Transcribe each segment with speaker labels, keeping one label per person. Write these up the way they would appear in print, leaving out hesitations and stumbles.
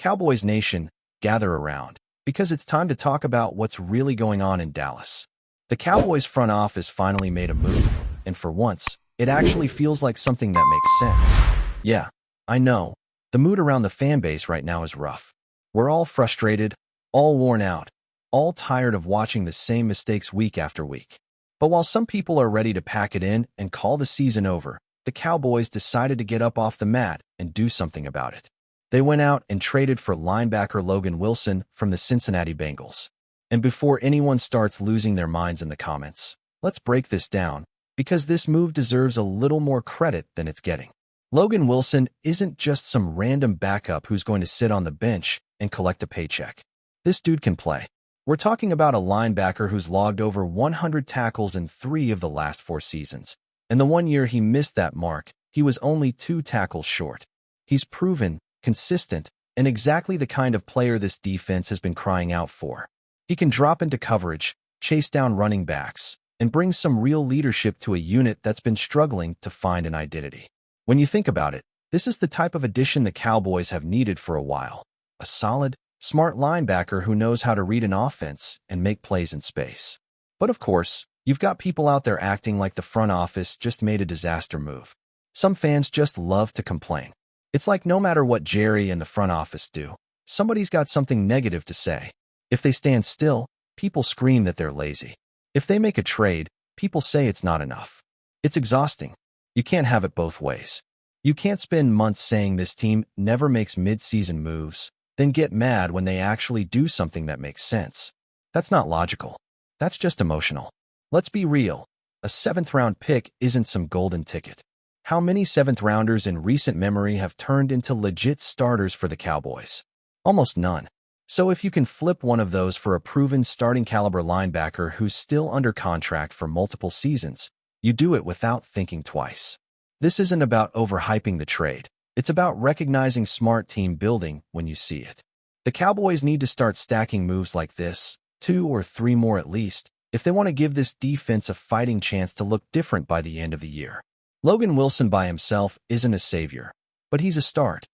Speaker 1: Cowboys Nation, gather around, because it's time to talk about what's really going on in Dallas. The Cowboys front office finally made a move, and for once, it actually feels like something that makes sense. Yeah, I know. The mood around the fan base right now is rough. We're all frustrated, all worn out, all tired of watching the same mistakes week after week. But while some people are ready to pack it in and call the season over, the Cowboys decided to get up off the mat and do something about it. They went out and traded for linebacker Logan Wilson from the Cincinnati Bengals. And before anyone starts losing their minds in the comments, let's break this down, because this move deserves a little more credit than it's getting. Logan Wilson isn't just some random backup who's going to sit on the bench and collect a paycheck. This dude can play. We're talking about a linebacker who's logged over 100 tackles in 3 of the last 4 seasons. And the one year he missed that mark, he was only 2 tackles short. He's proven, consistent, and exactly the kind of player this defense has been crying out for. He can drop into coverage, chase down running backs, and bring some real leadership to a unit that's been struggling to find an identity. When you think about it, this is the type of addition the Cowboys have needed for a while. A solid, smart linebacker who knows how to read an offense and make plays in space. But of course, you've got people out there acting like the front office just made a disaster move. Some fans just love to complain. It's like no matter what Jerry and the front office do, somebody's got something negative to say. If they stand still, people scream that they're lazy. If they make a trade, people say it's not enough. It's exhausting. You can't have it both ways. You can't spend months saying this team never makes mid-season moves, then get mad when they actually do something that makes sense. That's not logical. That's just emotional. Let's be real. A 7th-round pick isn't some golden ticket. How many 7th-rounders in recent memory have turned into legit starters for the Cowboys? Almost none. So if you can flip one of those for a proven starting-caliber linebacker who's still under contract for multiple seasons, you do it without thinking twice. This isn't about overhyping the trade. It's about recognizing smart team building when you see it. The Cowboys need to start stacking moves like this, 2 or 3 more at least, if they want to give this defense a fighting chance to look different by the end of the year. Logan Wilson by himself isn't a savior, but he's a start.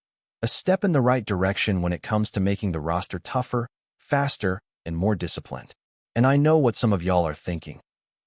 Speaker 1: A step in the right direction when it comes to making the roster tougher, faster, and more disciplined. And I know what some of y'all are thinking.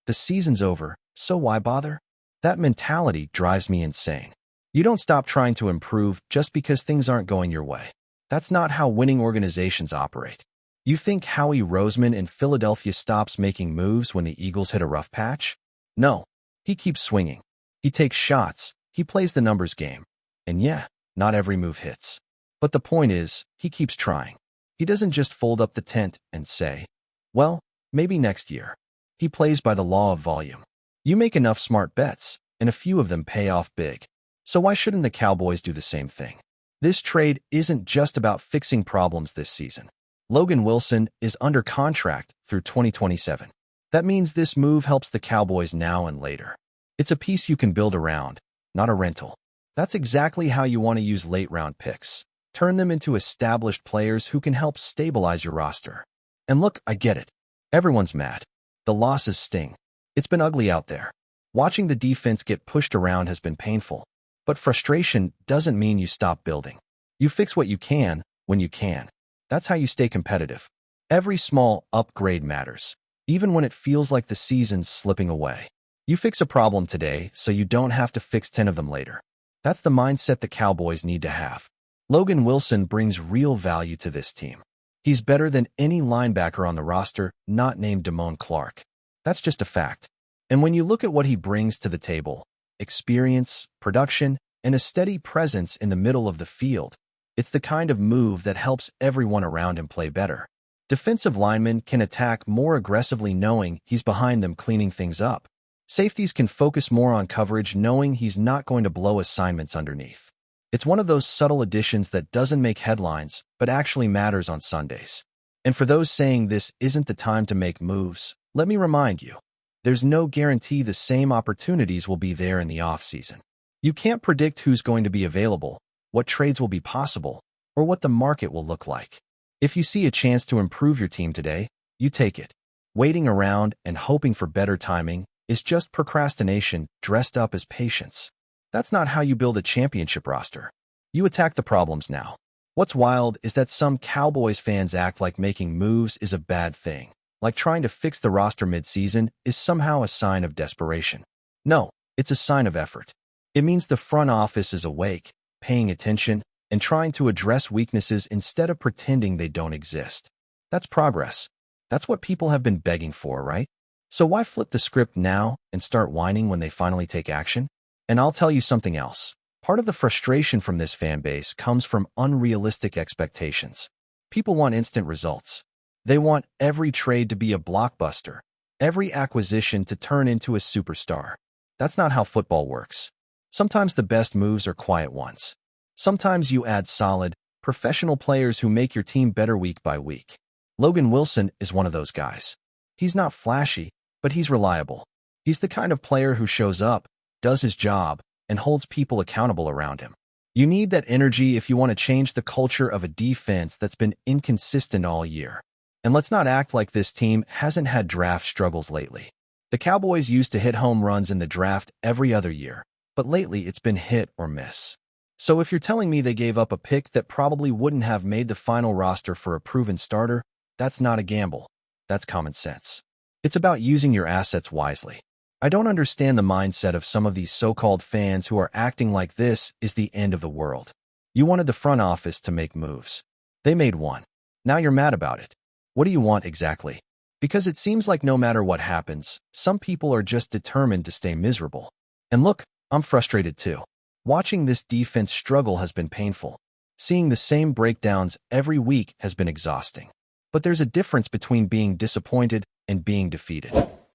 Speaker 1: The season's over, so why bother? That mentality drives me insane. You don't stop trying to improve just because things aren't going your way. That's not how winning organizations operate. You think Howie Roseman in Philadelphia stops making moves when the Eagles hit a rough patch? No, he keeps swinging. He takes shots, he plays the numbers game. And yeah, not every move hits. But the point is, he keeps trying. He doesn't just fold up the tent and say, well, maybe next year. He plays by the law of volume. You make enough smart bets, and a few of them pay off big. So why shouldn't the Cowboys do the same thing? This trade isn't just about fixing problems this season. Logan Wilson is under contract through 2027. That means this move helps the Cowboys now and later. It's a piece you can build around, not a rental. That's exactly how you want to use late-round picks. Turn them into established players who can help stabilize your roster. And look, I get it. Everyone's mad. The losses sting. It's been ugly out there. Watching the defense get pushed around has been painful. But frustration doesn't mean you stop building. You fix what you can when you can. That's how you stay competitive. Every small upgrade matters, even when it feels like the season's slipping away. You fix a problem today so you don't have to fix 10 of them later. That's the mindset the Cowboys need to have. Logan Wilson brings real value to this team. He's better than any linebacker on the roster not named Damone Clark. That's just a fact. And when you look at what he brings to the table, experience, production, and a steady presence in the middle of the field, it's the kind of move that helps everyone around him play better. Defensive linemen can attack more aggressively knowing he's behind them cleaning things up. Safeties can focus more on coverage knowing he's not going to blow assignments underneath. It's one of those subtle additions that doesn't make headlines, but actually matters on Sundays. And for those saying this isn't the time to make moves, let me remind you, there's no guarantee the same opportunities will be there in the offseason. You can't predict who's going to be available, what trades will be possible, or what the market will look like. If you see a chance to improve your team today, you take it. Waiting around and hoping for better timing is just procrastination dressed up as patience. That's not how you build a championship roster. You attack the problems now. What's wild is that some Cowboys fans act like making moves is a bad thing, like trying to fix the roster mid-season is somehow a sign of desperation. No, it's a sign of effort. It means the front office is awake, paying attention, and trying to address weaknesses instead of pretending they don't exist. That's progress. That's what people have been begging for, right? So why flip the script now and start whining when they finally take action? And I'll tell you something else. Part of the frustration from this fan base comes from unrealistic expectations. People want instant results. They want every trade to be a blockbuster, every acquisition to turn into a superstar. That's not how football works. Sometimes the best moves are quiet ones. Sometimes you add solid, professional players who make your team better week by week. Logan Wilson is one of those guys. He's not flashy, but he's reliable. He's the kind of player who shows up, does his job, and holds people accountable around him. You need that energy if you want to change the culture of a defense that's been inconsistent all year. And let's not act like this team hasn't had draft struggles lately. The Cowboys used to hit home runs in the draft every other year, but lately it's been hit or miss. So if you're telling me they gave up a pick that probably wouldn't have made the final roster for a proven starter, that's not a gamble. That's common sense. It's about using your assets wisely. I don't understand the mindset of some of these so-called fans who are acting like this is the end of the world. You wanted the front office to make moves. They made one. Now you're mad about it. What do you want exactly? Because it seems like no matter what happens, some people are just determined to stay miserable. And look, I'm frustrated too. Watching this defense struggle has been painful. Seeing the same breakdowns every week has been exhausting. But there's a difference between being disappointed and being defeated.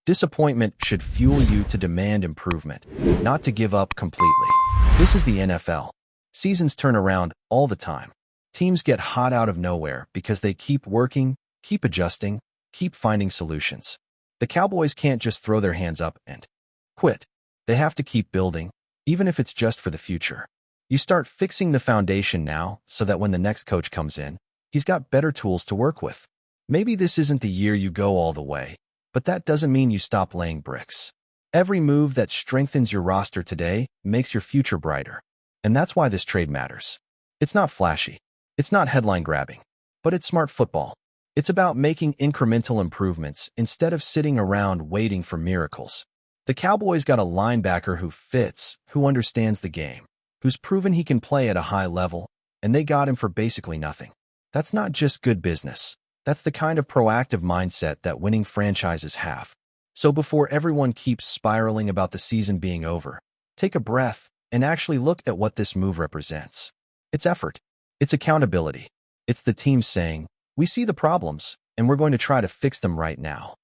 Speaker 1: Disappointment should fuel you to demand improvement, not to give up completely. This is the NFL. Seasons turn around all the time. Teams get hot out of nowhere because they keep working, keep adjusting, keep finding solutions. The Cowboys can't just throw their hands up and quit. They have to keep building, even if it's just for the future. You start fixing the foundation now so that when the next coach comes in, he's got better tools to work with. Maybe this isn't the year you go all the way, but that doesn't mean you stop laying bricks. Every move that strengthens your roster today makes your future brighter. And that's why this trade matters. It's not flashy. It's not headline grabbing. But it's smart football. It's about making incremental improvements instead of sitting around waiting for miracles. The Cowboys got a linebacker who fits, who understands the game, who's proven he can play at a high level, and they got him for basically nothing. That's not just good business. That's the kind of proactive mindset that winning franchises have. So before everyone keeps spiraling about the season being over, take a breath and actually look at what this move represents. It's effort. It's accountability. It's the team saying, we see the problems, and we're going to try to fix them right now.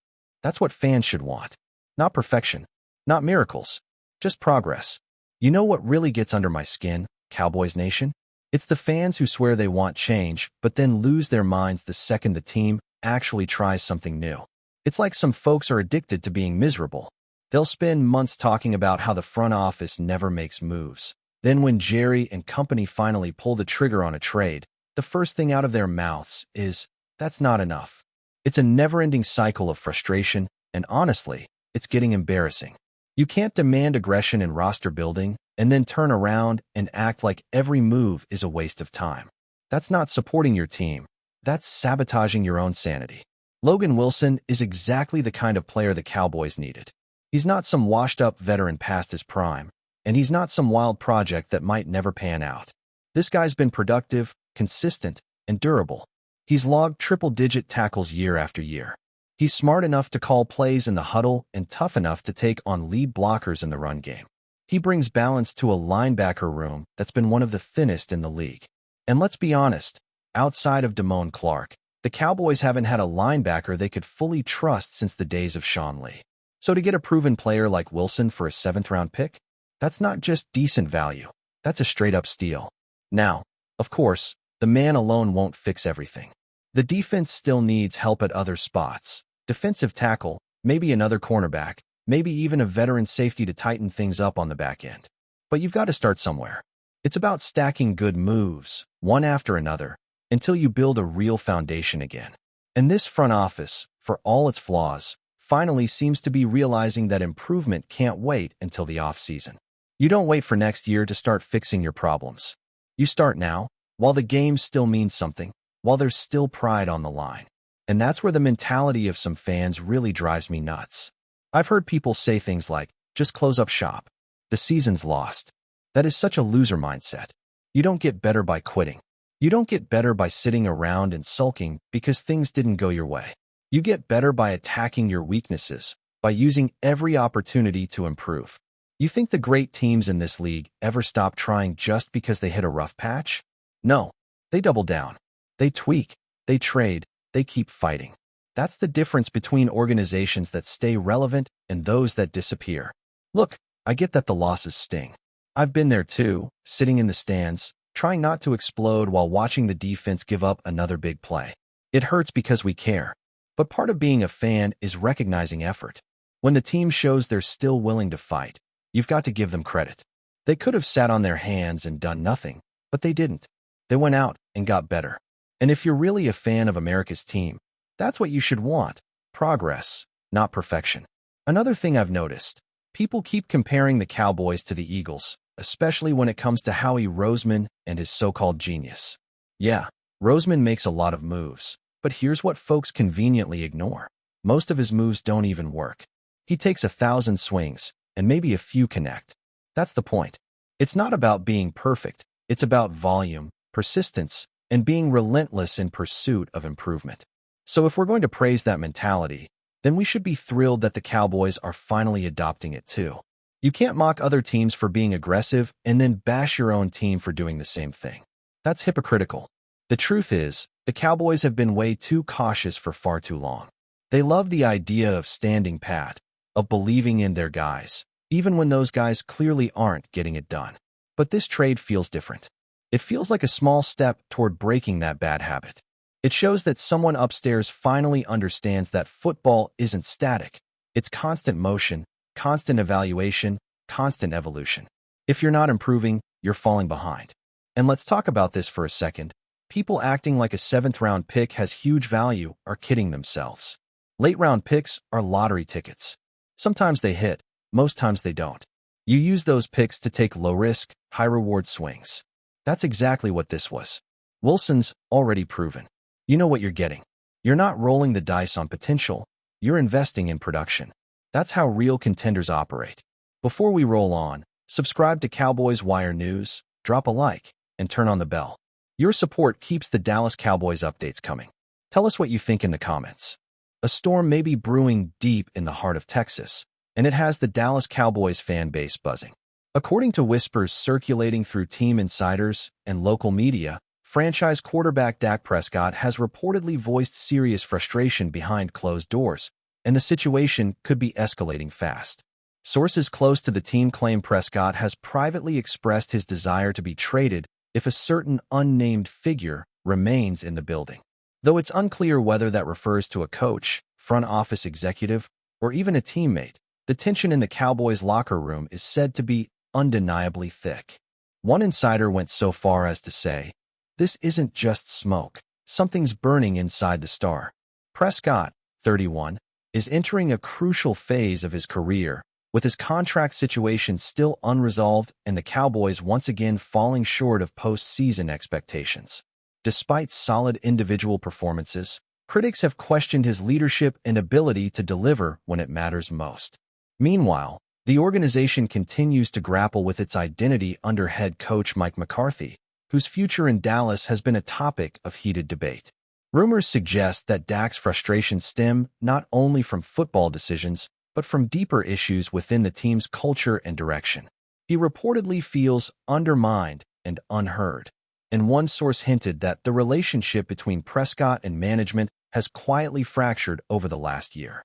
Speaker 1: That's what fans should want. Not perfection. Not miracles. Just progress. You know what really gets under my skin, Cowboys Nation? It's the fans who swear they want change, but then lose their minds the second the team actually tries something new. It's like some folks are addicted to being miserable. They'll spend months talking about how the front office never makes moves. Then when Jerry and company finally pull the trigger on a trade, the first thing out of their mouths is, that's not enough. It's a never-ending cycle of frustration, and honestly, it's getting embarrassing. You can't demand aggression in roster building and then turn around and act like every move is a waste of time. That's not supporting your team. That's sabotaging your own sanity. Logan Wilson is exactly the kind of player the Cowboys needed. He's not some washed-up veteran past his prime, and he's not some wild project that might never pan out. This guy's been productive, consistent, and durable. He's logged triple-digit tackles year after year. He's smart enough to call plays in the huddle and tough enough to take on lead blockers in the run game. He brings balance to a linebacker room that's been one of the thinnest in the league. And let's be honest, outside of Damone Clark, the Cowboys haven't had a linebacker they could fully trust since the days of Sean Lee. So to get a proven player like Wilson for a 7th-round pick, that's not just decent value. That's a straight-up steal. Now, of course, the man alone won't fix everything. The defense still needs help at other spots. Defensive tackle, maybe another cornerback, maybe even a veteran safety to tighten things up on the back end. But you've got to start somewhere. It's about stacking good moves, one after another, until you build a real foundation again. And this front office, for all its flaws, finally seems to be realizing that improvement can't wait until the offseason. You don't wait for next year to start fixing your problems. You start now. while the game still means something, while there's still pride on the line. And that's where the mentality of some fans really drives me nuts. I've heard people say things like, just close up shop. The season's lost. That is such a loser mindset. You don't get better by quitting. You don't get better by sitting around and sulking because things didn't go your way. You get better by attacking your weaknesses, by using every opportunity to improve. You think the great teams in this league ever stop trying just because they hit a rough patch? No, they double down. They tweak. They trade. They keep fighting. That's the difference between organizations that stay relevant and those that disappear. Look, I get that the losses sting. I've been there too, sitting in the stands, trying not to explode while watching the defense give up another big play. It hurts because we care. But part of being a fan is recognizing effort. When the team shows they're still willing to fight, you've got to give them credit. They could have sat on their hands and done nothing, but they didn't. They went out and got better. And if you're really a fan of America's team, that's what you should want: progress, not perfection. Another thing I've noticed, people keep comparing the Cowboys to the Eagles, especially when it comes to Howie Roseman and his so-called genius. Yeah, Roseman makes a lot of moves, but here's what folks conveniently ignore. Most of his moves don't even work. He takes 1,000 swings, and maybe a few connect. That's the point. It's not about being perfect. It's about volume, persistence, and being relentless in pursuit of improvement. So if we're going to praise that mentality, then we should be thrilled that the Cowboys are finally adopting it too. You can't mock other teams for being aggressive and then bash your own team for doing the same thing. That's hypocritical. The truth is, the Cowboys have been way too cautious for far too long. They love the idea of standing pat, of believing in their guys, even when those guys clearly aren't getting it done. But this trade feels different. It feels like a small step toward breaking that bad habit. It shows that someone upstairs finally understands that football isn't static. It's constant motion, constant evaluation, constant evolution. If you're not improving, you're falling behind. And let's talk about this for a second. People acting like a 7th-round pick has huge value are kidding themselves. Late-round picks are lottery tickets. Sometimes they hit, most times they don't. You use those picks to take low-risk, high-reward swings. That's exactly what this was. Wilson's already proven. You know what you're getting. You're not rolling the dice on potential, you're investing in production. That's how real contenders operate. Before we roll on, subscribe to Cowboys Wire News, drop a like, and turn on the bell. Your support keeps the Dallas Cowboys updates coming. Tell us what you think in the comments. A storm may be brewing deep in the heart of Texas, and it has the Dallas Cowboys fan base buzzing. According to whispers circulating through team insiders and local media, franchise quarterback Dak Prescott has reportedly voiced serious frustration behind closed doors, and the situation could be escalating fast. Sources close to the team claim Prescott has privately expressed his desire to be traded if a certain unnamed figure remains in the building. Though it's unclear whether that refers to a coach, front office executive, or even a teammate, the tension in the Cowboys locker room is said to be undeniably thick. One insider went so far as to say, "This isn't just smoke. Something's burning inside the star." Prescott, 31, is entering a crucial phase of his career, with his contract situation still unresolved and the Cowboys once again falling short of postseason expectations. Despite solid individual performances, critics have questioned his leadership and ability to deliver when it matters most. Meanwhile, the organization continues to grapple with its identity under head coach Mike McCarthy, whose future in Dallas has been a topic of heated debate. Rumors suggest that Dak's frustrations stem not only from football decisions, but from deeper issues within the team's culture and direction. He reportedly feels undermined and unheard, and one source hinted that the relationship between Prescott and management has quietly fractured over the last year.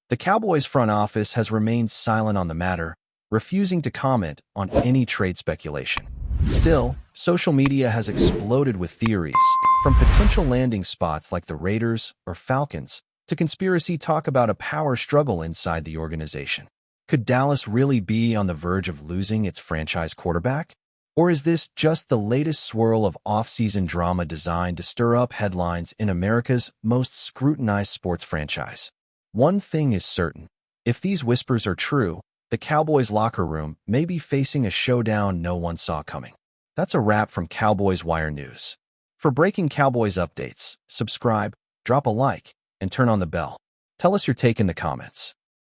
Speaker 1: The Cowboys front office has remained silent on the matter, refusing to comment on any trade speculation. Still, social media has exploded with theories, from potential landing spots like the Raiders or Falcons, to conspiracy talk about a power struggle inside the organization. Could Dallas really be on the verge of losing its franchise quarterback? Or is this just the latest swirl of off-season drama designed to stir up headlines in America's most scrutinized sports franchise? One thing is certain. If these whispers are true, the Cowboys locker room may be facing a showdown no one saw coming. That's a wrap from Cowboys Wire News. For breaking Cowboys updates, subscribe, drop a like, and turn on the bell. Tell us your take in the comments.